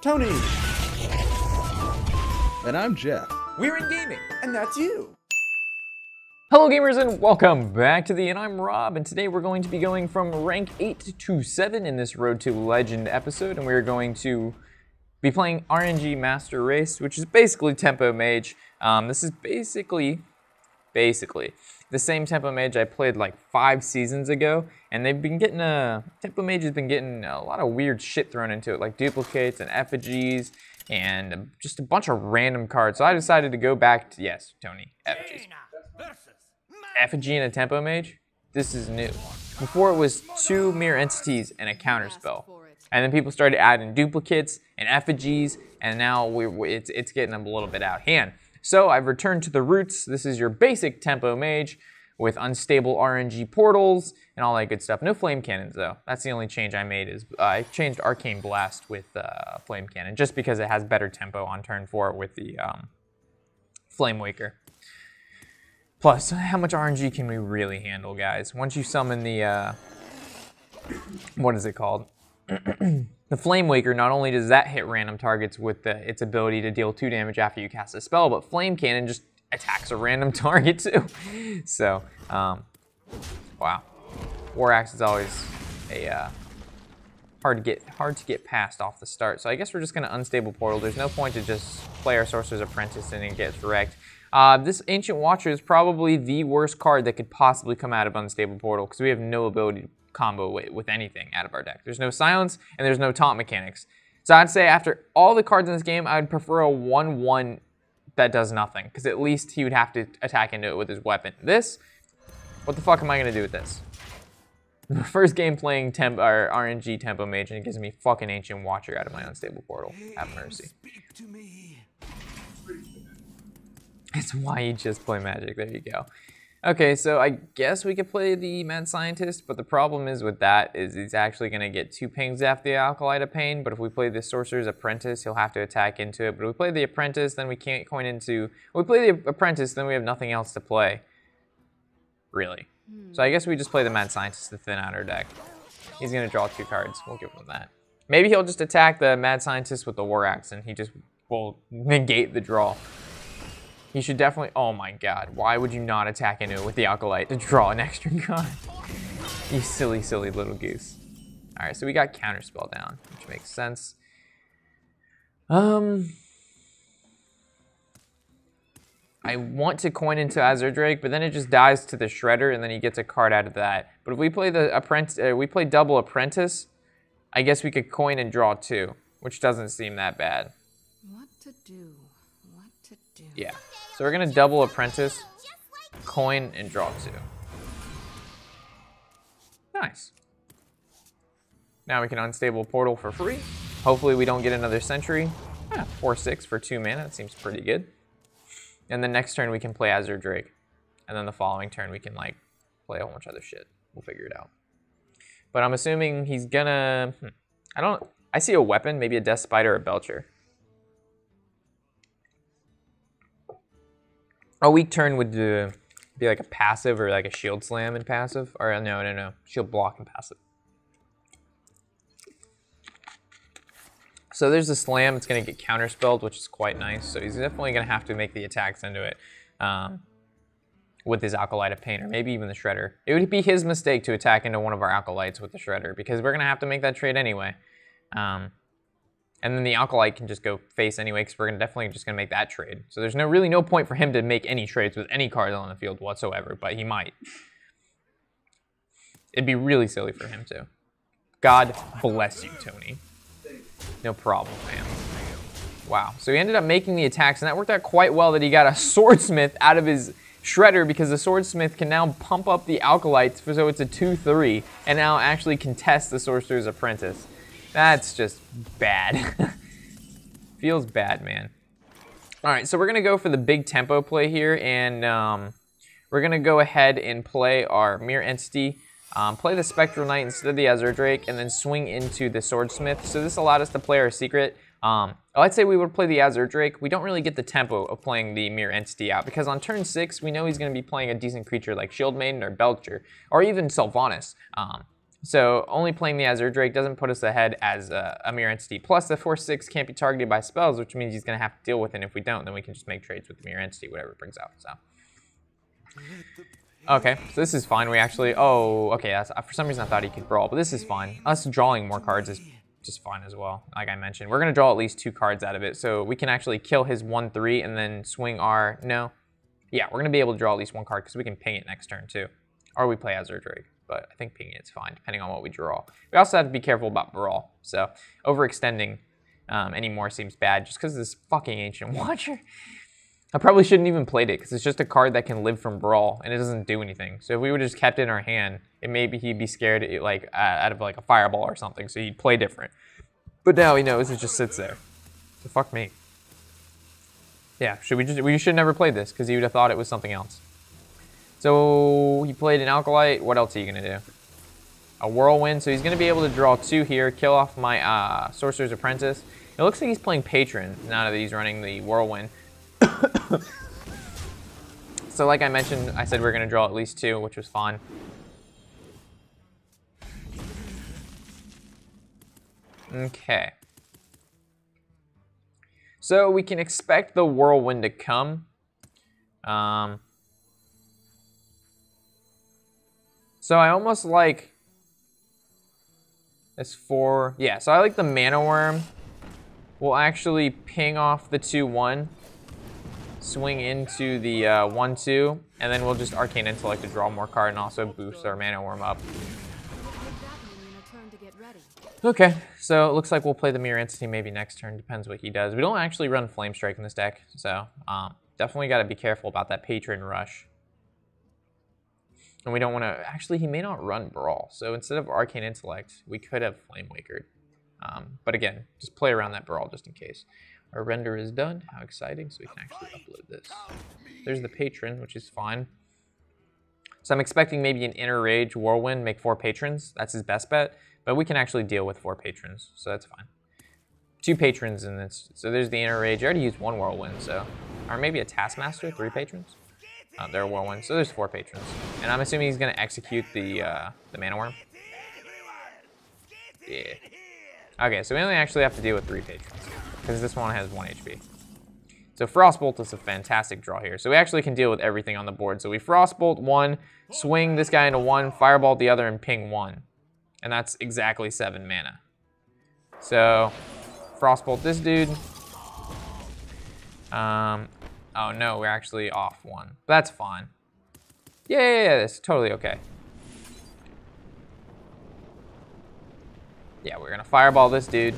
Tony. And I'm Jeff. We're in gaming. And that's you. Hello gamers and welcome back to the And I'm Rob, and today we're going to be going from rank 8 to 7 in this Road to Legend episode, and we're going to be playing RNG Master Race, which is basically Tempo Mage. This is basically the same Tempo Mage I played like 5 seasons ago, and they've been getting Tempo Mage has been getting a lot of weird shit thrown into it, like duplicates and effigies, and just a bunch of random cards. So I decided to go back to, yes, Tony, effigies. Effigy and a Tempo Mage? This is new. Before it was 2 mirror entities and a counterspell. And then people started adding duplicates and effigies, and now it's getting a little bit out of hand. So I've returned to the roots. This is your basic Tempo Mage with unstable RNG portals and all that good stuff. No flame cannons though. That's the only change I made, is I changed Arcane Blast with flame cannon just because it has better tempo on turn 4 with the Flame Waker. Plus, how much RNG can we really handle, guys? Once you summon the, what is it called? The Flame Waker, not only does that hit random targets with its ability to deal 2 damage after you cast a spell, but Flame Cannon just attacks a random target too. So, wow. War Axe is always a hard to get past off the start. So I guess we're just gonna unstable portal. There's no point to just play our Sorcerer's Apprentice and it gets wrecked. This Ancient Watcher is probably the worst card that could possibly come out of Unstable Portal because we have no ability to combo with anything out of our deck. There's no silence and there's no taunt mechanics. So I'd say after all the cards in this game, I would prefer a 1/1 that does nothing, because at least he would have to attack into it with his weapon. This, what the fuck am I gonna do with this? The first game playing RNG Tempo Mage, and it gives me fucking Ancient Watcher out of my Unstable Portal. Have mercy. That's why you just play Magic. There you go. Okay, so I guess we could play the Mad Scientist, but the problem is with that is he's actually going to get 2 pings after the Acolyte of Pain, but if we play the Sorcerer's Apprentice, he'll have to attack into it. But if we play the Apprentice, then we can't coin into... If we play the Apprentice, then we have nothing else to play. Really. So I guess we just play the Mad Scientist to thin out our deck. He's going to draw 2 cards. We'll give him that. Maybe he'll just attack the Mad Scientist with the War Axe, and he just will negate the draw. He should definitely, oh my god, why would you not attack into it with the Acolyte to draw an extra card? You silly, silly little goose. Alright, so we got Counterspell down, which makes sense. I want to coin into Azure Drake, but then it just dies to the Shredder, and then he gets a card out of that. But if we play the Apprentice, we play double Apprentice, I guess we could coin and draw 2, which doesn't seem that bad. What to do? What to do? Yeah. So we're gonna double Apprentice, coin, and draw 2. Nice. Now we can unstable Portal for free. Hopefully we don't get another Sentry. 4/6 for 2 mana, that seems pretty good. And the next turn we can play Azure Drake. And then the following turn we can like play a whole bunch of other shit. We'll figure it out. But I'm assuming he's gonna, I see a weapon, maybe a Death Spider or a Belcher. A weak turn would be like a passive or like a shield slam in passive. Or no. Shield block in passive. So there's a slam. It's going to get counterspelled, which is quite nice. So he's definitely going to have to make the attacks into it with his Acolyte of Pain, or maybe even the Shredder. It would be his mistake to attack into one of our Acolytes with the Shredder, because we're going to have to make that trade anyway. And then the Acolyte can just go face anyway, because we're definitely just going to make that trade. So there's really no point for him to make any trades with any cards on the field whatsoever, but he might. It'd be really silly for him to. God bless you, Tony. No problem, man. Wow. So he ended up making the attacks, and that worked out quite well that he got a Swordsmith out of his Shredder, because the Swordsmith can now pump up the Acolytes, so it's a 2/3, and now actually contest the Sorcerer's Apprentice. That's just bad. Feels bad, man. All right, so we're gonna go for the big tempo play here, and we're gonna go ahead and play our Mirror Entity, play the Spectral Knight instead of the Azure Drake, and then swing into the Swordsmith. So this allowed us to play our secret. I'd say we would play the Azure Drake. We don't really get the tempo of playing the Mirror Entity out, because on turn 6, we know he's gonna be playing a decent creature like Shield Maiden or Belcher, or even Sylvanas. So only playing the Azure Drake doesn't put us ahead as a Mirror Entity. Plus, the 4/6 can't be targeted by spells, which means he's going to have to deal with it. And if we don't, then we can just make trades with the Mirror Entity, whatever it brings out. So, okay, so this is fine. We actually, oh, okay, that's, for some reason I thought he could brawl, but this is fine. Us drawing more cards is just fine as well. Like I mentioned, we're going to draw at least 2 cards out of it. So we can actually kill his 1/3 and then swing our, no. Yeah, we're going to be able to draw at least 1 card because we can ping it next turn too. Or we play Azure Drake. But I think pinging it's fine, depending on what we draw. We also have to be careful about brawl. So overextending anymore seems bad just because of this fucking Ancient Watcher. I probably shouldn't even played it because it's just a card that can live from brawl and it doesn't do anything. So if we would have just kept it in our hand, it maybe he'd be scared like out of like a fireball or something. So he'd play different. But now he knows it just sits there. So fuck me. Yeah, we should never play this because he would have thought it was something else. So he played an Alkalite. What else are you going to do? A Whirlwind. So he's going to be able to draw 2 here, kill off my Sorcerer's Apprentice. It looks like he's playing Patron now that he's running the Whirlwind. So like I mentioned, I said we're going to draw at least 2, which was fine. Okay. So we can expect the Whirlwind to come. So I almost like this 4. Yeah, so I like the Mana Worm. We'll actually ping off the 2/1, swing into the 1/2, and then we'll just Arcane Intellect to draw more card and also boost our Mana Worm up. Okay, so it looks like we'll play the Mirror Entity maybe next turn. Depends what he does. We don't actually run Flame Strike in this deck, so definitely got to be careful about that Patron Rush. And we don't want to... Actually, he may not run Brawl. So instead of Arcane Intellect, we could have Flame Wakered. But again, just play around that Brawl just in case. Our render is done. How exciting. So we can actually upload this. There's the Patron, which is fine. So I'm expecting maybe an Inner Rage Whirlwind, make 4 Patrons. That's his best bet. But we can actually deal with 4 Patrons. So that's fine. 2 Patrons in this. So there's the Inner Rage. I already used 1 Whirlwind, so... Or maybe a Taskmaster, 3 Patrons. They're a Whirlwind, so there's 4 Patrons. And I'm assuming he's going to execute the Mana Worm. Yeah. Okay, so we only actually have to deal with 3 Patrons, because this one has 1 HP. So Frostbolt is a fantastic draw here. So we actually can deal with everything on the board. So we Frostbolt 1, swing this guy into 1, Fireball the other, and ping 1. And that's exactly 7 mana. So Frostbolt this dude. Oh no, we're actually off 1. That's fine. Yeah, that's totally okay. Yeah, we're gonna Fireball this dude.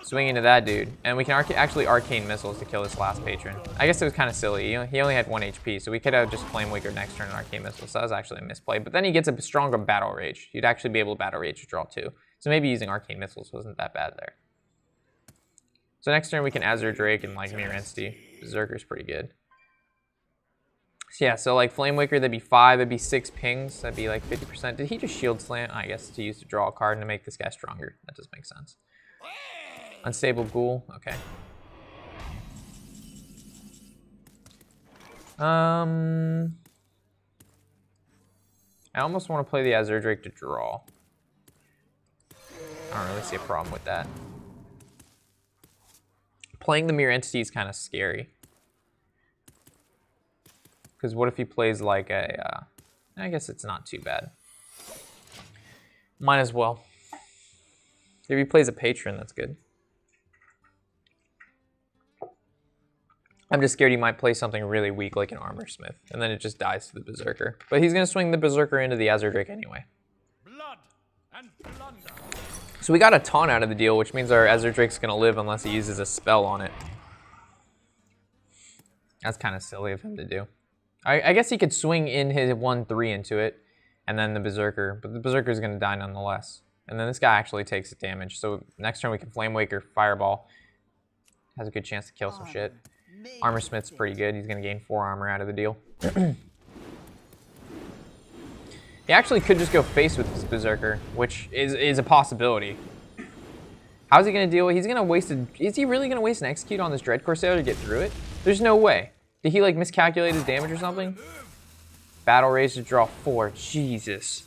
Swing into that dude. And we can actually Arcane Missiles to kill this last Patron. I guess it was kind of silly. He only had 1 HP, so we could have just Flame Waker next turn and Arcane Missiles. So that was actually a misplay. But then he gets a stronger Battle Rage. You'd actually be able to Battle Rage to draw 2. So maybe using Arcane Missiles wasn't that bad there. So next turn we can Azure Drake and like Mirror Entity. Berserker's pretty good. So yeah, so like Flame Waker, that'd be 5, that'd be 6 pings, that'd be like 50%. Did he just Shield Slam? I guess to use to draw a card and to make this guy stronger. That does make sense. Unstable Ghoul, okay. I almost want to play the Azure Drake to draw. I don't really see a problem with that. Playing the Mirror Entity is kind of scary. Because what if he plays like a... I guess it's not too bad. Might as well. If he plays a Patron, that's good. I'm just scared he might play something really weak like an Armor Smith, and then it just dies to the Berserker. But he's going to swing the Berserker into the Azure Drake anyway. Blood and plunder. So we got a taunt out of the deal, which means our Azure Drake's going to live unless he uses a spell on it. That's kind of silly of him to do. I guess he could swing in his 1/3 into it, and then the Berserker, but the Berserker's going to die nonetheless. And then this guy actually takes damage, so next turn we can Flame Waker, Fireball. Has a good chance to kill some shit. Armor Smith's pretty good. He's going to gain 4 armor out of the deal. He actually could just go face with this Berserker, which is a possibility. How's he going to deal with? He's going to waste a... Is he really going to waste an Execute on this Dread Corsair to get through it? There's no way. Did he like miscalculate his damage or something? Battle Rage to draw 4. Jesus.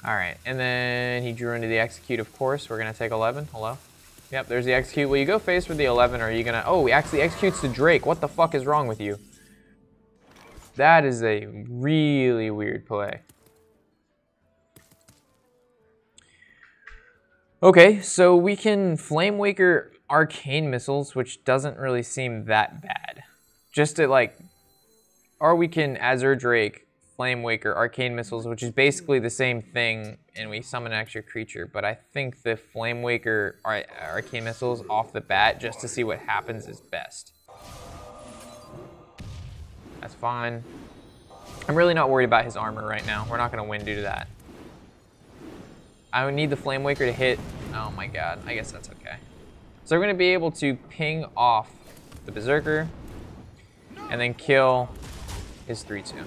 Alright, and then he drew into the execute, of course. We're going to take 11. Hello? Yep, there's the execute. Will you go face for the 11, or are you going to... Oh, he actually executes the Drake. What the fuck is wrong with you? That is a really weird play. Okay, so we can Flame Waker Arcane Missiles, which doesn't really seem that bad. Just to, like... Or we can Azure Drake... Flame Waker, Arcane Missiles, which is basically the same thing, and we summon an extra creature, but I think the Flame Waker Arcane Missiles off the bat, just to see what happens, is best. That's fine. I'm really not worried about his armor right now. We're not going to win due to that. I would need the Flame Waker to hit. Oh my god, I guess that's okay. So we're going to be able to ping off the Berserker, and then kill his 3/2.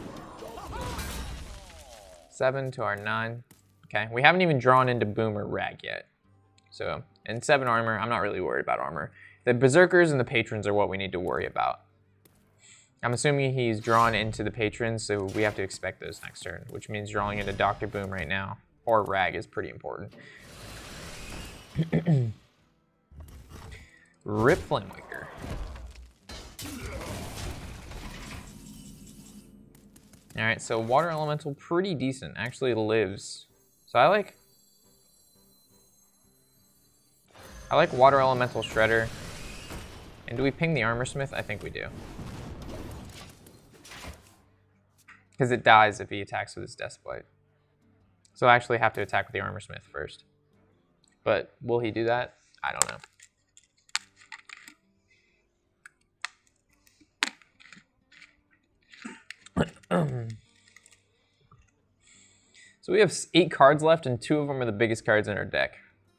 7 to our 9. Okay, we haven't even drawn into Boom or Rag yet. So, and 7 armor, I'm not really worried about armor. The Berserkers and the Patrons are what we need to worry about. I'm assuming he's drawn into the Patrons, so we have to expect those next turn, which means drawing into Dr. Boom right now, or Rag, is pretty important. Rip Flamewaker. Alright, so Water Elemental, pretty decent. Actually lives. So I like Water Elemental Shredder. And do we ping the Armor Smith? I think we do. Because it dies if he attacks with his Deathblight. So I actually have to attack with the Armor Smith first. But will he do that? I don't know. So we have 8 cards left, and 2 of them are the biggest cards in our deck.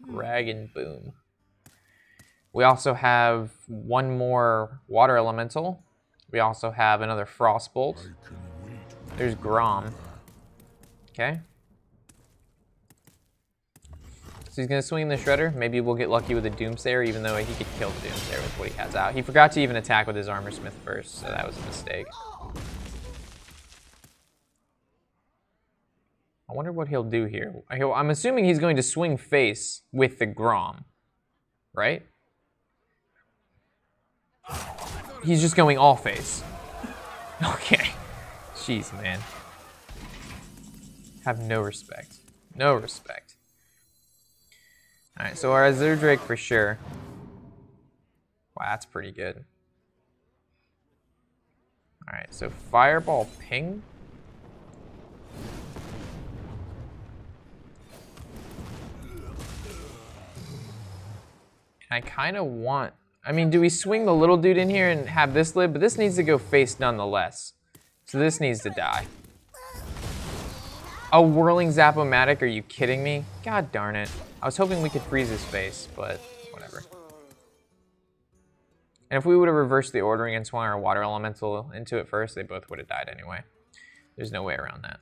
Rag and Boom. We also have 1 more Water Elemental. We also have another Frostbolt. There's Grom. Okay. So he's going to swing the Shredder. Maybe we'll get lucky with a Doomsayer, even though he could kill the Doomsayer with what he has out. He forgot to even attack with his Armor Smith first, so that was a mistake. I wonder what he'll do here. I'm assuming he's going to swing face with the Grom, right? He's just going all face. Okay. Jeez, man. Have no respect. No respect. Alright, so our Azure Drake for sure. Wow, that's pretty good. Alright, so Fireball Ping. I kind of want... I mean, do we swing the little dude in here and have this live? But this needs to go face nonetheless. So this needs to die. A Whirling Zap-O-Matic? Are you kidding me? God darn it. I was hoping we could freeze his face, but whatever. And if we would have reversed the ordering and swung our Water Elemental into it first, they both would have died anyway. There's no way around that.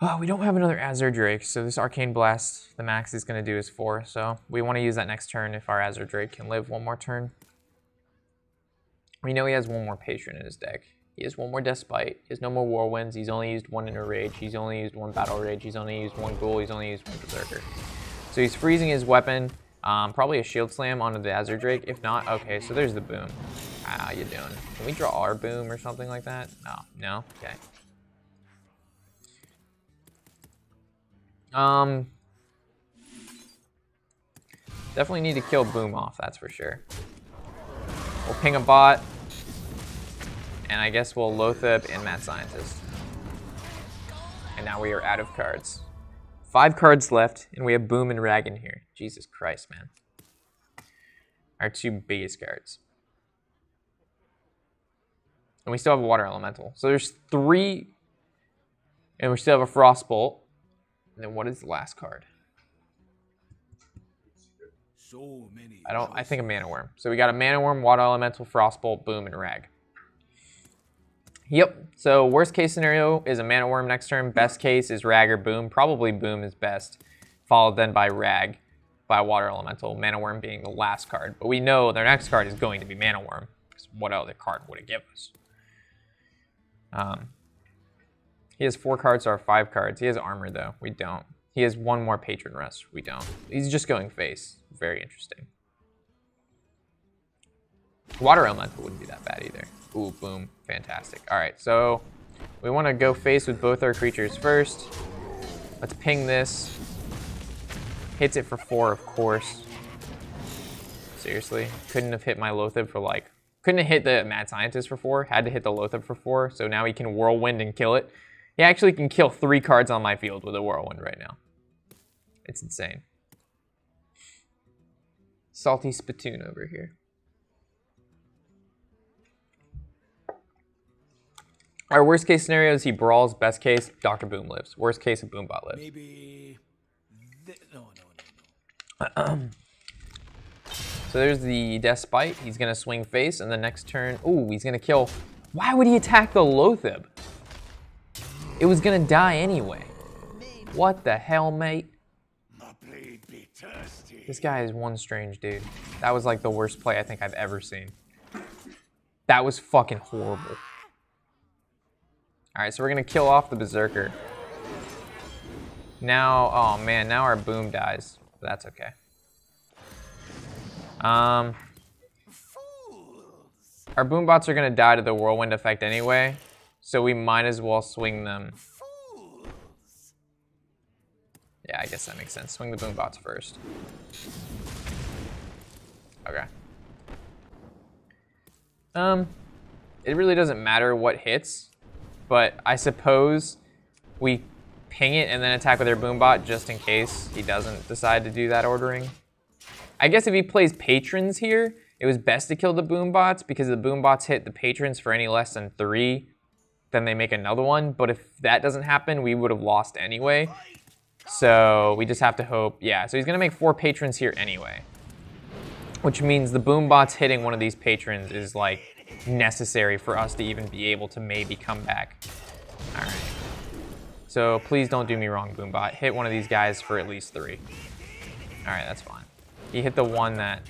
Oh, we don't have another Azure Drake, so this Arcane Blast, the max is going to do is 4, so we want to use that next turn if our Azure Drake can live 1 more turn. We know he has 1 more Patron in his deck. He has 1 more Despite. He has no more Whirlwinds. He's only used 1 Inner Rage. He's only used 1 Battle Rage. He's only used 1 Ghoul. He's only used 1 Berserker. So he's freezing his weapon. Probably a Shield Slam onto the Azure Drake. If not, okay, so there's the Boom. How you doing? Can we draw our Boom or something like that? No. No? Okay. Definitely need to kill Boom off, that's for sure. We'll ping a bot. And I guess we'll Lotheb and Mad Scientist. And now we are out of cards. 5 cards left, and we have Boom and Rag in here. Jesus Christ, man. Our 2 biggest cards. And we still have a Water Elemental. So there's 3, and we still have a Frostbolt. And then what is the last card? I think a Mana Worm. So we got a Mana Worm, Water Elemental, Frostbolt, Boom, and Rag. Yep, so worst case scenario is a Mana Worm next turn. Best case is Rag or Boom. Probably Boom is best, followed then by Rag, by Water Elemental, Mana Worm being the last card. But we know their next card is going to be Mana Worm, because what other card would it give us? He has 4 cards to our 5 cards. He has armor, though. We don't. He has 1 more patron rest. We don't. He's just going face. Very interesting. Water Elemental wouldn't be that bad either. Ooh, boom. Fantastic. All right, so we want to go face with both our creatures first. Let's ping this. Hits it for 4, of course. Seriously. Couldn't have hit my Loatheb for like... Couldn't have hit the Mad Scientist for 4. Had to hit the Loatheb for 4. So now he can Whirlwind and kill it. He actually can kill 3 cards on my field with a Whirlwind right now. It's insane. Salty Spittoon over here. Our worst case scenario is he brawls. Best case, Dr. Boom lives. Worst case, a Boombot lives. Maybe... No. So there's the Despite. He's going to swing face, and the next turn... Ooh, he's going to kill... Why would he attack the Loatheb? It was going to die anyway. What the hell, mate? This guy is one strange dude. That was like the worst play I think I've ever seen. That was fucking horrible. All right, so we're going to kill off the Berserker. Now, oh man, now our Boom dies. That's okay. Our Boombots are going to die to the Whirlwind effect anyway, so we might as well swing them. Yeah, I guess that makes sense. Swing the Boombots first. Okay. It really doesn't matter what hits, but I suppose we ping it and then attack with our Boombot just in case he doesn't decide to do that ordering. I guess if he plays Patrons here, it was best to kill the Boombots because the Boombots hit the Patrons for any less than 3, then they make another one. But if that doesn't happen, we would have lost anyway. So we just have to hope. Yeah, so he's going to make 4 Patrons here anyway, which means the Boombots hitting one of these Patrons is like necessary for us to even be able to maybe come back. All right. So please don't do me wrong, Boombot. Hit one of these guys for at least 3. All right, that's fine. He hit the one that...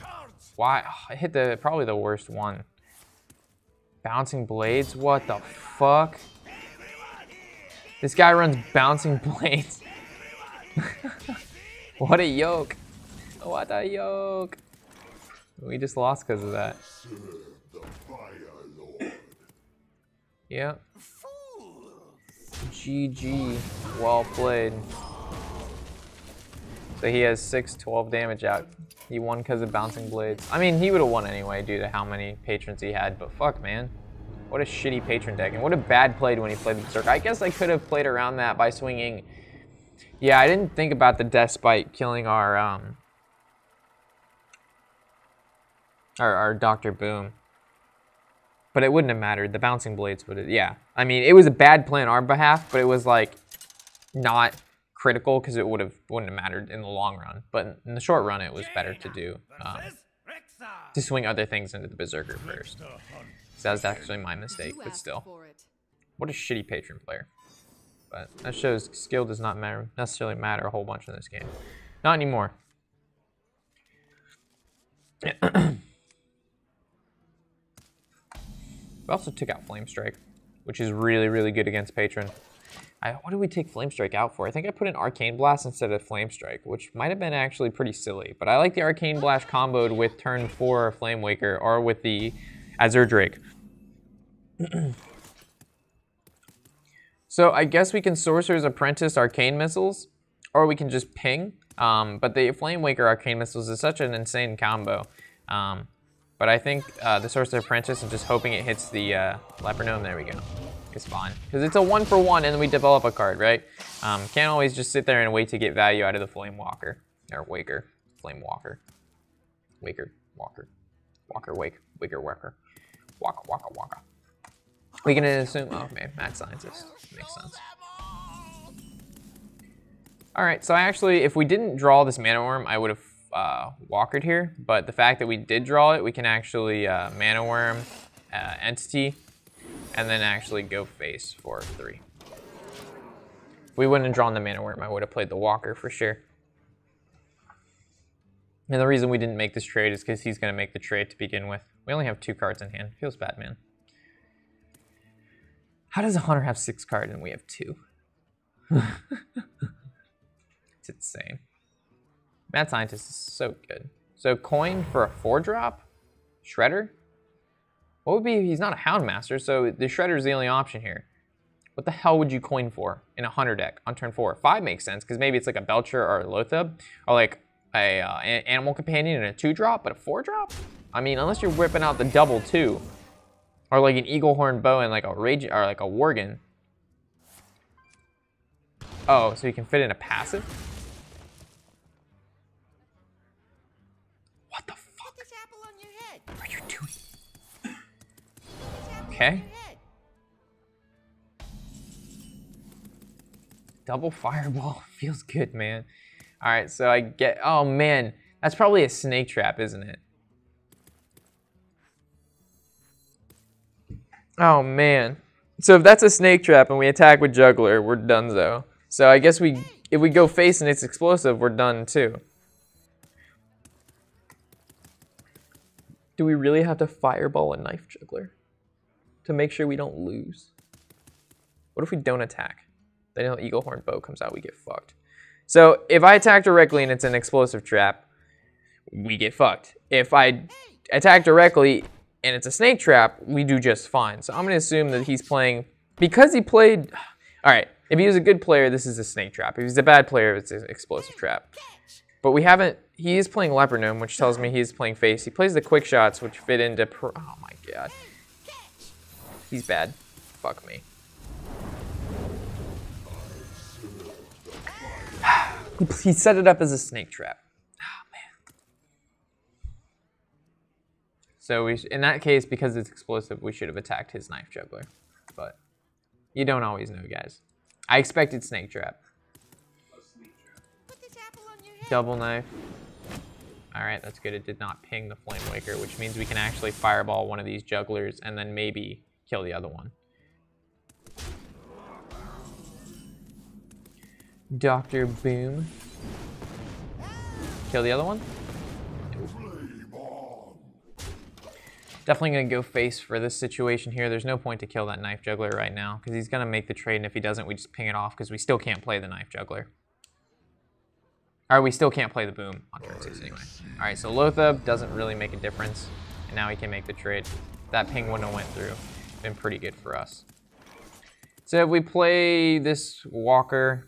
Why? Oh, I hit the probably the worst one. Bouncing Blades? What the fuck? This guy runs Bouncing Blades. What a yoke. What a yoke. We just lost because of that. Yep. GG. Well played. So he has 6-12 damage out. He won because of Bouncing Blades. I mean, he would have won anyway due to how many Patrons he had, but fuck, man. What a shitty Patron deck, and what a bad play when he played the Berserker. I guess I could have played around that by swinging... Yeah, I didn't think about the Despite killing our Dr. Boom. But it wouldn't have mattered. The Bouncing Blades would have... Yeah. I mean, it was a bad play on our behalf, but it was, like, not... critical because it wouldn't have mattered in the long run, but in the short run it was better to do to swing other things into the Berserker first. So that was actually my mistake, but still, what a shitty Patron player. But that shows skill does not necessarily matter a whole bunch in this game. Not anymore. We also took out Flame Strike, which is really, really good against Patron. What did we take Flame Strike out for? I think I put an Arcane Blast instead of Flame Strike, which might have been actually pretty silly. But I like the Arcane Blast comboed with turn 4 Flame Waker or with the Azure Drake. So I guess we can Sorcerer's Apprentice Arcane Missiles, or we can just ping. But the Flame Waker Arcane Missiles is such an insane combo. But I think the Sorcerer's Apprentice and just hoping it hits the Leper Gnome. There we go. It's fine. Because it's a 1-for-1 and then we develop a card, right? Can't always just sit there and wait to get value out of the Flame Walker. Or Waker. Flame Walker. Waker. Walker. Walker, wake. Waker, Walker. Waka, waka, waka. We can assume... Oh, man. Mad Scientist. Makes sense. Alright, so actually, if we didn't draw this Mana Worm, I would have Walkered here. But the fact that we did draw it, we can actually Mana Worm Entity and then actually go face for 3. If we wouldn't have drawn the Mana Worm, I would have played the Walker for sure. And the reason we didn't make this trade is because he's going to make the trade to begin with. We only have 2 cards in hand. Feels bad, man. How does a Hunter have 6 cards and we have 2? It's insane. Mad Scientist is so good. So coin for a 4-drop? Shredder? What would be, he's not a Houndmaster, so the Shredder is the only option here. What the hell would you coin for in a Hunter deck on turn 4? 5 makes sense, because maybe it's like a Belcher or a Lothab, or like a Animal Companion and a 2-drop, but a 4-drop? I mean, unless you're whipping out the double 2, or like an Eagle Horn Bow and like a Rage, or like a Worgen. Oh, so you can fit in a passive? What the fuck are you doing? Okay. Double Fireball feels good, man. All right, so I get, oh man, that's probably a snake trap, isn't it? Oh man. So if that's a snake trap and we attack with Juggler, we're donezo. So I guess if we go face and it's explosive, we're done too. Do we really have to Fireball a Knife Juggler to make sure we don't lose? What if we don't attack? Then Eagle Horn Bow comes out, we get fucked. So if I attack directly and it's an explosive trap, we get fucked. If I attack directly and it's a snake trap, we do just fine. So I'm gonna assume that he's playing, because he played, all right, if he was a good player, this is a snake trap. If he's a bad player, it's an explosive trap. But we haven't, he is playing Leopard Gnome, which tells me he's playing face. He plays the quick shots, which fit into, oh my god. He's bad, fuck me. He set it up as a snake trap. Oh man. So in that case, because it's explosive, we should have attacked his Knife Juggler. But you don't always know, guys. I expected snake trap. Double knife. All right, that's good. It did not ping the Flame Waker, which means we can actually Fireball one of these jugglers and then maybe kill the other one. Dr. Boom. Kill the other one? Definitely gonna go face for this situation here. There's no point to kill that Knife Juggler right now because he's gonna make the trade, and if he doesn't, we just ping it off because we still can't play the Knife Juggler. Or we still can't play the Boom on turn 6 anyway. All right, so Lothab doesn't really make a difference, and now he can make the trade. That ping wouldn't have went through. Been pretty good for us. So if we play this Walker,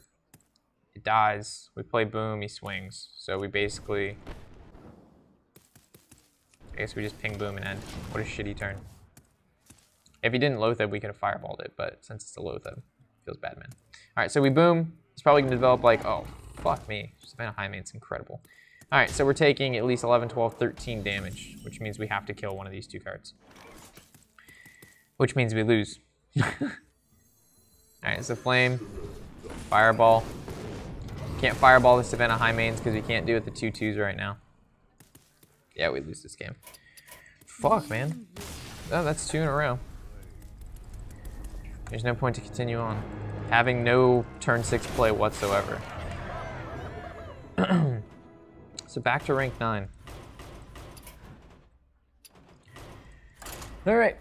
it dies. We play Boom, he swings. So we basically, I guess we just ping Boom and end. What a shitty turn. If he didn't Lothab, we could have Fireballed it, but since it's a Lothab, feels bad, man. All right, so we Boom. It's probably gonna develop like, oh, fuck me. Savannah Highmane's incredible. All right, so we're taking at least 11, 12, 13 damage, which means we have to kill one of these 2 cards. Which means we lose. All right, so Flame, Fireball. Can't Fireball the Savannah Highmanes because we can't do it the 2/2s right now. Yeah, we lose this game. Fuck, man. Oh, that's 2 in a row. There's no point to continue on. Having no turn 6 play whatsoever. So back to rank 9. All right,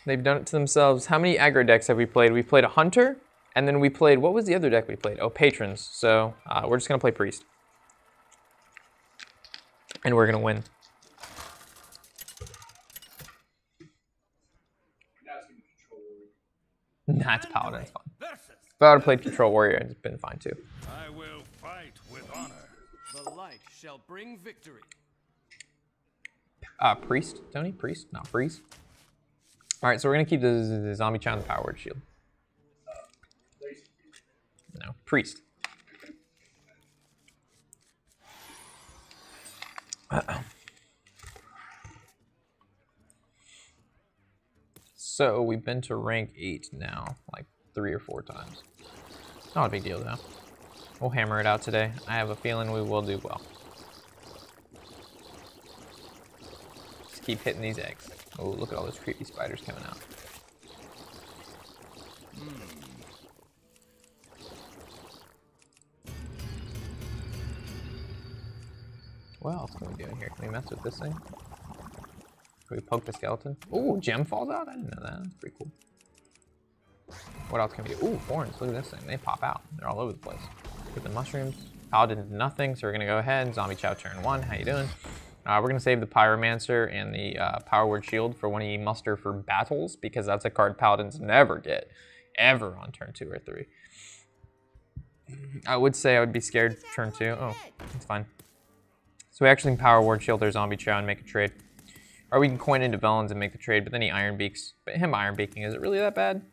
they've done it to themselves. How many aggro decks have we played? We played a Hunter, and then we played, what was the other deck we played? Oh, Patrons. So we're just gonna play Priest. And we're gonna win. Nah, it's Paladin, it's fun. If I would have played Control Warrior, it's been fine too. I will fight with honor. The light shall bring victory. Priest, Tony? Priest? Not Priest. All right, so we're gonna keep the Zombie Challenge Power Word Shield. No, Priest. So we've been to rank 8 now, like 3 or 4 times. Not a big deal though. We'll hammer it out today. I have a feeling we will do well. Just keep hitting these eggs. Oh, look at all those creepy spiders coming out. What else can we do in here? Can we mess with this thing? Can we poke the skeleton? Ooh, gem falls out? I didn't know that. That's pretty cool. What else can we do? Ooh, thorns. Look at this thing. They pop out. They're all over the place. Get the mushrooms. Paladin did nothing, so we're gonna go ahead. Zombie Chow turn 1. How you doing? We're gonna save the Pyromancer and the Power Word Shield for when you muster for battles, because that's a card Paladins never get, ever on turn 2 or 3. I would say I would be scared turn 2. Oh, that's fine. So we actually can Power Word Shield their Zombie Chow and make a trade. Or we can coin into Vellens and make the trade, but then he Iron Beaks. But him Iron Beaking, is it really that bad?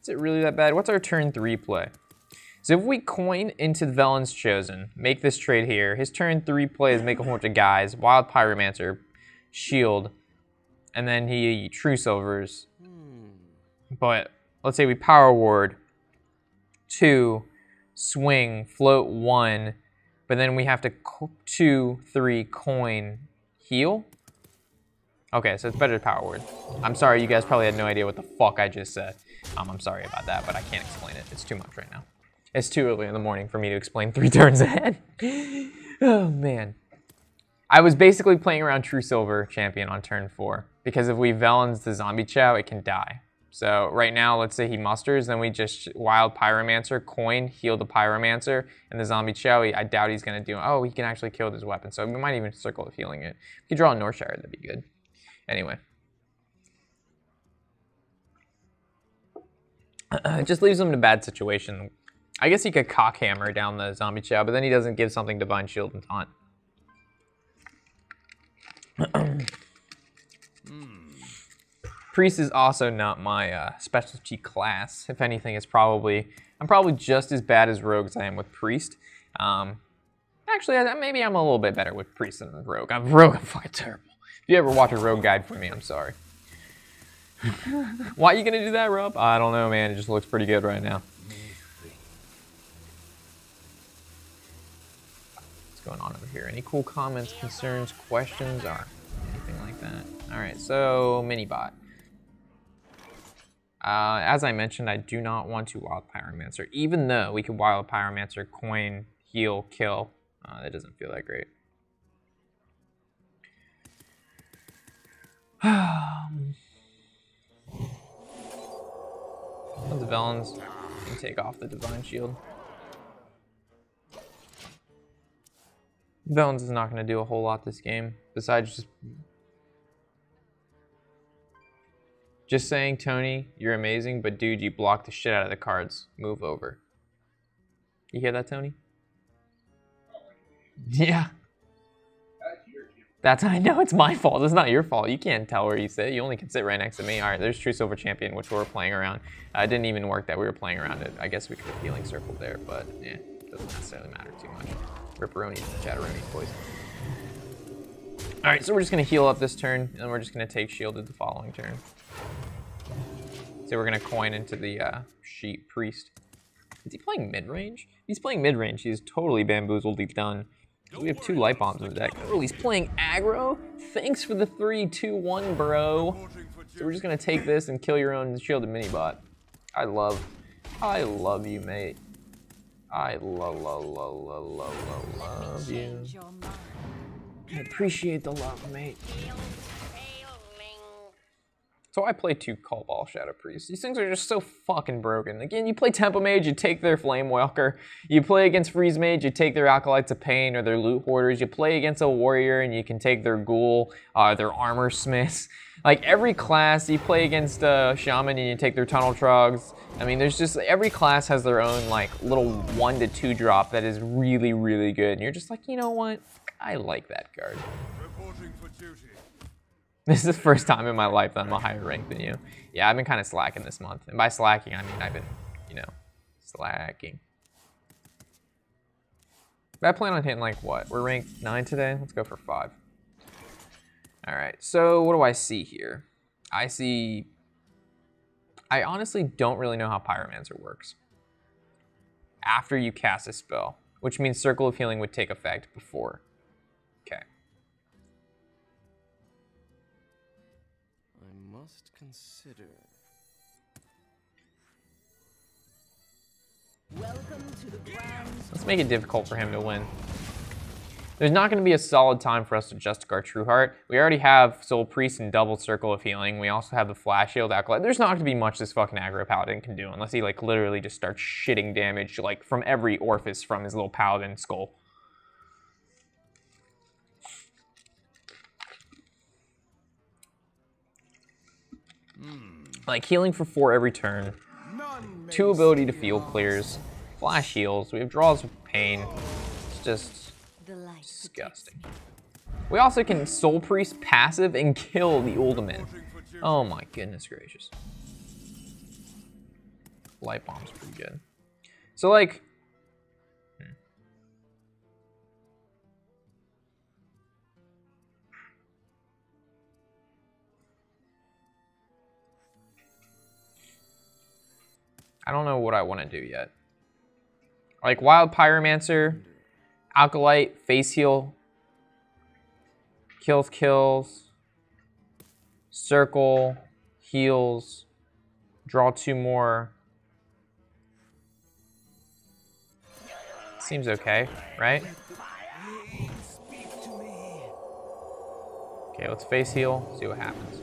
Is it really that bad? What's our turn 3 play? So if we coin into Vellens Chosen, make this trade here, his turn 3 play is make a whole bunch of guys, Wild Pyromancer, Shield, and then he True Silvers. But let's say we Power Ward 2, swing, float 1, but then we have to 2, 3, coin, heal. Okay, so it's better to Power Word. I'm sorry, you guys probably had no idea what the fuck I just said. I'm sorry about that, but I can't explain it. It's too much right now. It's too early in the morning for me to explain 3 turns ahead. Oh, man. I was basically playing around True Silver Champion on turn 4, because if we Vellens the Zombie Chow, it can die. So right now, let's say he musters, then we just Wild Pyromancer, coin, heal the Pyromancer, and the Zombie Chow, I doubt he's going to do... Oh, he can actually kill with his weapon, so we might even Circle of Healing it. If we could draw a Northshire, that'd be good. Anyway. It just leaves him in a bad situation. I guess he could Cockhammer down the Zombie Chow, but then he doesn't give something Divine Shield and Taunt. Priest is also not my specialty class. If anything, I'm probably just as bad as Rogue as I am with Priest. Actually, maybe I'm a little bit better with Priest than Rogue. I'm fucking terrible. If you ever watch a Rogue guide for me, I'm sorry. Why are you gonna do that, Rob? I don't know, man. It just looks pretty good right now. What's going on over here? Any cool comments, concerns, questions, or anything like that? All right, so Minibot. As I mentioned, I do not want to Wild Pyromancer, even though we could Wild Pyromancer, coin, heal, kill. That doesn't feel that great. The Vellens can take off the Divine Shield. Vellens is not going to do a whole lot this game, besides just saying, Tony, you're amazing, but dude, you blocked the shit out of the cards. Move over. You hear that, Tony? Yeah. I know it's my fault. It's not your fault. You can't tell where you sit. You only can sit right next to me. All right, there's True Silver Champion, which we were playing around. It didn't even work that we were playing around it. I guess we could have Healing Circle there, but yeah, doesn't necessarily matter too much. Ripperoni, Chatteroni, boys. All right, so we're just gonna heal up this turn, and we're just gonna take Shielded the following turn. So we're gonna coin into the Sheep Priest. Is he playing mid-range? He's playing mid-range. He's totally bamboozled. He's done. We have 2 Light Bombs in the deck. Oh, he's playing aggro? Thanks for the 3, 2, 1, bro. So we're just gonna take this and kill your own Shielded Minibot. I love you, mate. I love you. I appreciate the love, mate. So I play 2 Call Ball Shadow Priests. These things are just so fucking broken. Again, you play Tempo Mage, you take their Flame Walker. You play against Freeze Mage, you take their Acolytes of Pain or their Loot Hoarders. You play against a Warrior and you can take their Ghoul, their Armor Smiths. Like every class, you play against Shaman and you take their Tunnel Trogs. I mean, there's just, every class has their own like little 1 to 2 drop that is really, really good. And you're just like, you know what? I like that card. Reporting for duty. This is the first time in my life that I'm a higher rank than you. Yeah, I've been kind of slacking this month. And by slacking, I mean I've been, slacking. But I plan on hitting like what? We're ranked 9 today? Let's go for 5. All right, so what do I see here? I honestly don't really know how Pyromancer works. After you cast a spell, which means Circle of Healing would take effect before. Okay. I must consider. Let's make it difficult for him to win. There's not going to be a solid time for us to Justicar Trueheart. We already have Soul Priest and double Circle of Healing. We also have the Flash Shield Acolyte. There's not going to be much this fucking aggro paladin can do unless he like literally just starts shitting damage like from every orifice from his little paladin skull. Like healing for 4 every turn. 2 ability to field clears. Flash heals. We have draws of pain. It's just disgusting. We also can Soul Priest passive and kill the Ultimate. Oh my goodness gracious. Light Bomb's pretty good. So like, I don't know what I want to do yet. Like Wild Pyromancer, Acolyte, Face Heal, kills, Circle, heals, draw 2 more. Seems okay, right? Okay, let's Face Heal, see what happens.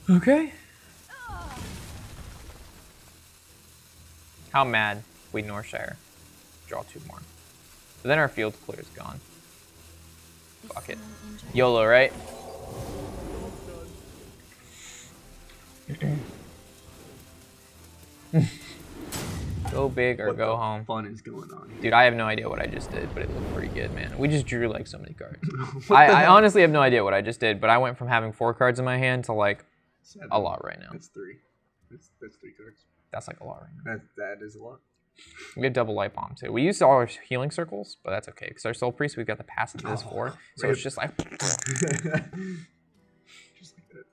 Okay. How mad if we Northshire? Draw 2 more. But then our field clear is gone. Fuck it. YOLO, right? Go big or go home. Fun is going on here? Dude, I have no idea what I just did, but it looked pretty good, man. We just drew like so many cards. I honestly have no idea what I just did, but I went from having 4 cards in my hand to like 7. a lot right now. That's 3. That's 3 cards. That's like a lot right now. That is a lot. We have double light bomb too. We used all our healing circles, but that's okay because our soul priest we've got the passive to this 4, so it's just like. Just like that.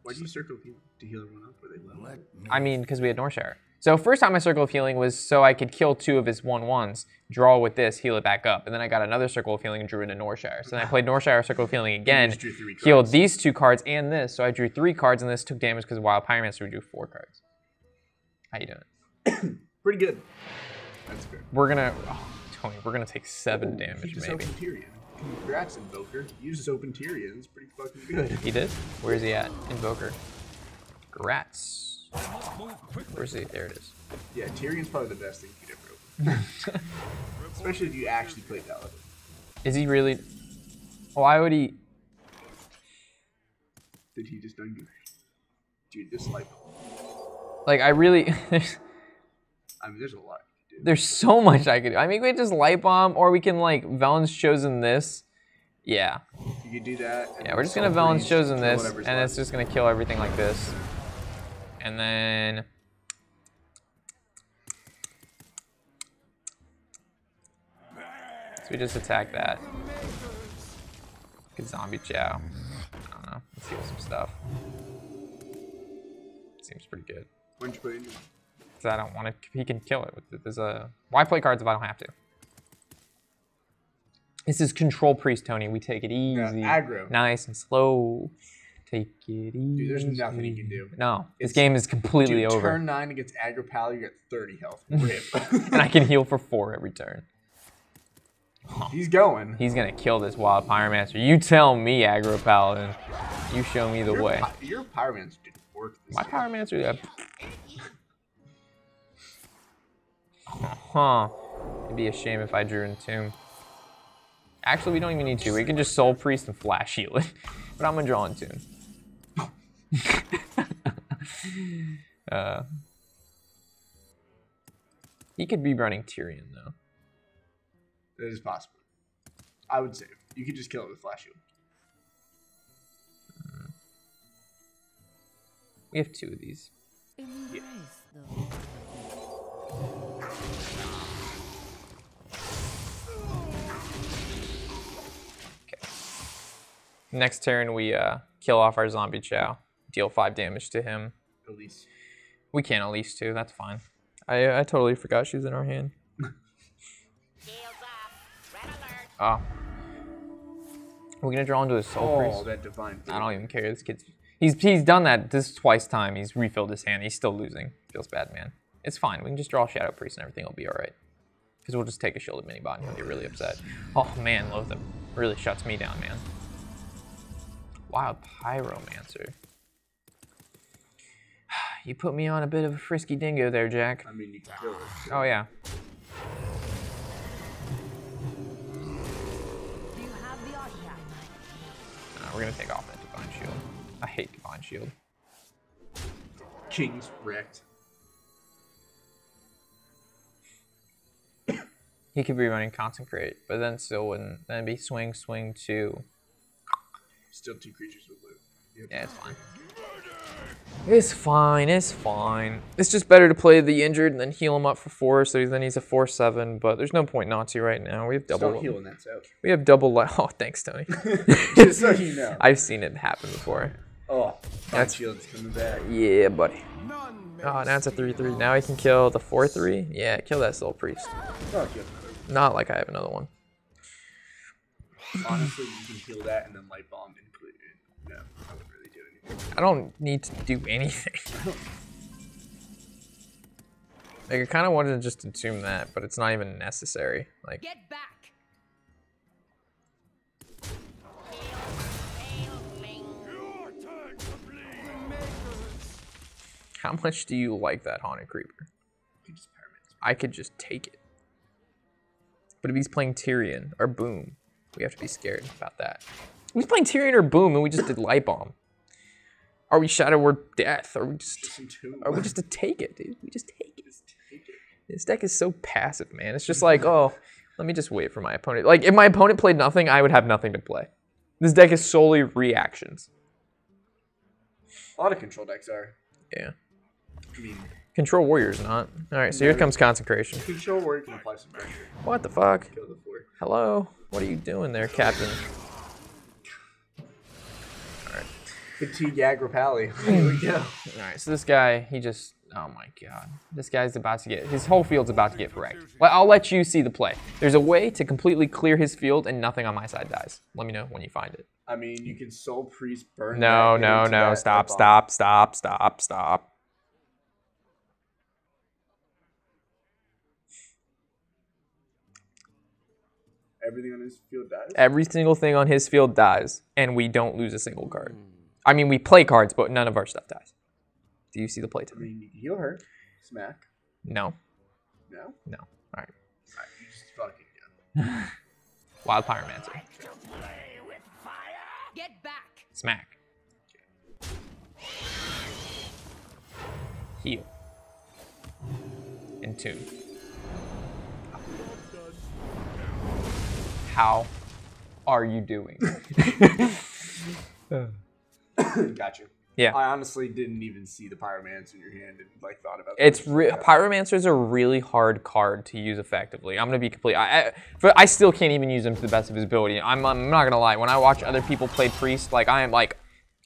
Why do you circle to heal everyone up? Were they low? I mean, because we had Northshire. So first time my circle of healing was so I could kill 2 of his 1/1s, draw with this, heal it back up, and then I got another circle of healing and drew into Northshire. So then I played Northshire circle of healing again, healed these 2 cards and this, so I drew 3 cards and this took damage because Wild Pyromancer we drew 4 cards. How you doing? Pretty good. That's good. We're gonna, Tony, we're gonna take 7 damage maybe. Open Tyrion. Congrats, Invoker. You just opened Tyrion. It's pretty fucking good. He did? Where is he at? Invoker. Congrats. Where's he? There it is. Yeah, Tyrion's probably the best thing you could ever open. Especially if you actually play Paladin. Is he really? Why would he? Did he just undo? Dude, this like. Like I really. I mean, there's a lot you can do. There's so much I could do. I mean, we could just light bomb, or we can like Velen's Chosen this. Yeah. You could do that. Yeah, we're just gonna Velen's Chosen this, and it's just gonna kill everything like this. And then. So we just attack that. Good zombie chow. I don't know. Let's heal some stuff. Seems pretty good. When'd you put it in? Because I don't want to. He can kill it. There's a. Why play cards if I don't have to? This is Control Priest, Tony. We take it easy. Yeah, aggro. Nice and slow. Take it easy. Dude, there's nothing you can do. No, this game is completely over. Turn 9 against aggro pal, you get 30 health. Rip. And I can heal for 4 every turn. He's going. He's gonna kill this Wild Pyromancer. You tell me, Aggro Paladin. You show me the way. Your Pyromancer didn't work this My time. Pyromancer, huh. It'd be a shame if I drew in Tomb. Actually, we don't even need to. We can just Soul Priest and Flash Heal it. But I'm gonna draw in Tomb. He could be running Tyrion though. That is possible. I would say you could just kill it with Flash Shield. We have 2 of these. Yeah. Okay. Next turn we kill off our zombie chow. Deal 5 damage to him. Elise. We can Elise too, that's fine. I totally forgot she was in our hand. Oh. We're gonna draw into his soul priest. Oh, that divine. I don't even care. This kid's he's done that this twice time. He's refilled his hand. He's still losing. Feels bad, man. It's fine. We can just draw Shadow Priest and everything will be all right. Because we'll just take a shielded mini bot and he'll get really upset. Oh man, Lotham really shuts me down, man. Wild Pyromancer. You put me on a bit of a frisky dingo there, Jack. I mean, you can kill it. Oh yeah. Do you have the Warshack? We're gonna take off that Divine Shield. I hate Divine Shield. King's wrecked. He could be running Consecrate, but then still wouldn't. Then it'd be swing, swing, 2. Still 2 creatures with loot. Yeah, it's fine. It's fine, it's fine. It's just better to play the injured and then heal him up for 4, so then he's a 4/7, but there's no point not to right now. We have double. Start healing that out. We have double life. Oh, thanks, Tony. Just so you know. I've seen it happen before. Oh, That's shield's coming back. Yeah, buddy. Oh, now it's a 3/3. Now he can kill the 4/3. Yeah, kill that Soul Priest. Oh, good. Not like I have another one. Honestly, you can heal that and then light bomb included. No, I wouldn't really do anything. I don't need to do anything. Like, I kind of wanted to just assume that, but it's not even necessary. Like, Get back. how much do you like that Haunted Creeper? You can just pyramid. I could just take it. But if he's playing Tyrion or Boom, we have to be scared about that. If he's playing Tyrion or Boom and we just did Light Bomb. Are we Shadow or Death? Are we just to take it, dude? We just take it. This deck is so passive, man. It's just like, oh, let me just wait for my opponent. Like, if my opponent played nothing, I would have nothing to play. This deck is solely reactions. A lot of control decks are. Yeah. I mean, Control Warrior's not. All right, so here comes Consecration. control warrior can apply some pressure. What the fuck? Kill the 4. Hello? What are you doing there, Captain? Fatigue aggro pally. Here we go. All right, so this guy, he just, oh my god. This guy's about to get, his whole field's about to get wrecked. Well, I'll let you see the play. There's a way to completely clear his field and nothing on my side dies. Let me know when you find it. I mean, you can Soul Priest burn. No, that no, into no, that stop, bomb. stop, stop, stop, stop. Everything on his field dies. Every single thing on his field dies, and we don't lose a single card. I mean, we play cards, but none of our stuff dies. Do you see the play, I Tony? mean, you can heal her. Smack. No. No? No. All right. Alright, you just fucking go. Wild Pyromancer. Get back. Smack. Heal. And tune. How are you doing? Got you. Yeah. I honestly didn't even see the Pyromancer in your hand and like thought about It's that. Pyromancer's a really hard card to use effectively. I'm gonna be complete. But I still can't even use him to the best of his ability. I'm not gonna lie. When I watch other people play Priest, like I am like,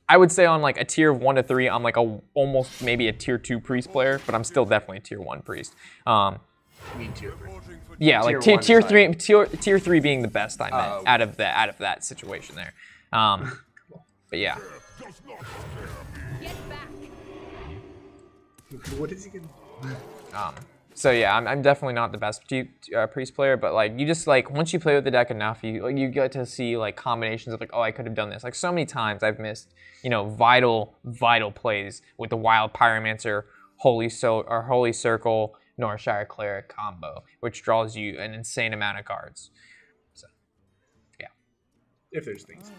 I would say on like a tier of 1 to 3, I'm like almost maybe a tier 2 Priest player, but I'm still definitely a tier 1 Priest. Me too. Yeah, like Tier 1 tier 3 being the best I meant out of that situation there. But yeah. Get back. What is he gonna? So yeah, I'm definitely not the best Priest player, but like you just like once you play with the deck enough, you get to see like combinations of like, oh, I could have done this. Like so many times I've missed, you know, vital plays with the Wild Pyromancer, Holy Circle, Northshire Cleric combo, which draws you an insane amount of cards. So yeah. If there's things.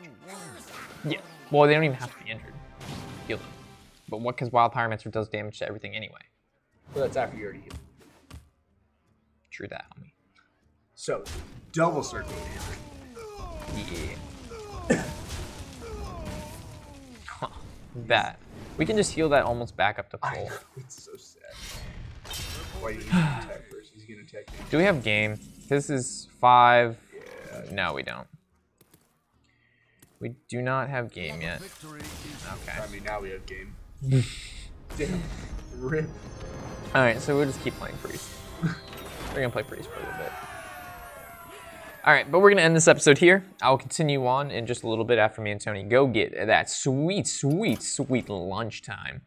Yeah. Well, they don't even have to be injured. Heal them. But what? Because Wild Pyromancer does damage to everything anyway. Well, that's after you already healed. True that, homie. So, double circle. Yeah. Huh. That. We can just heal that almost back up to I full. know, it's so sad. Why you need to attack first? He's gonna attack you. Do we have game? This is 5. Yeah. No, we don't. We do not have game yet. Okay. I mean, now we have game. Damn. Rip. Alright, so we'll just keep playing Priest. We're gonna play Priest for a little bit. All right, but we're gonna end this episode here. I'll continue on in just a little bit after me and Tony go get that sweet, sweet, sweet lunchtime.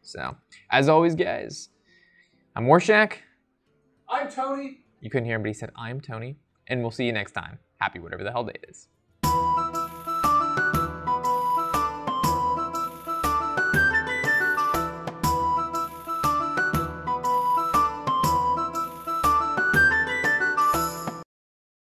So, as always, guys, I'm Warshack. I'm Tony. You couldn't hear him, but he said, I'm Tony. And we'll see you next time. Happy whatever the hell day it is.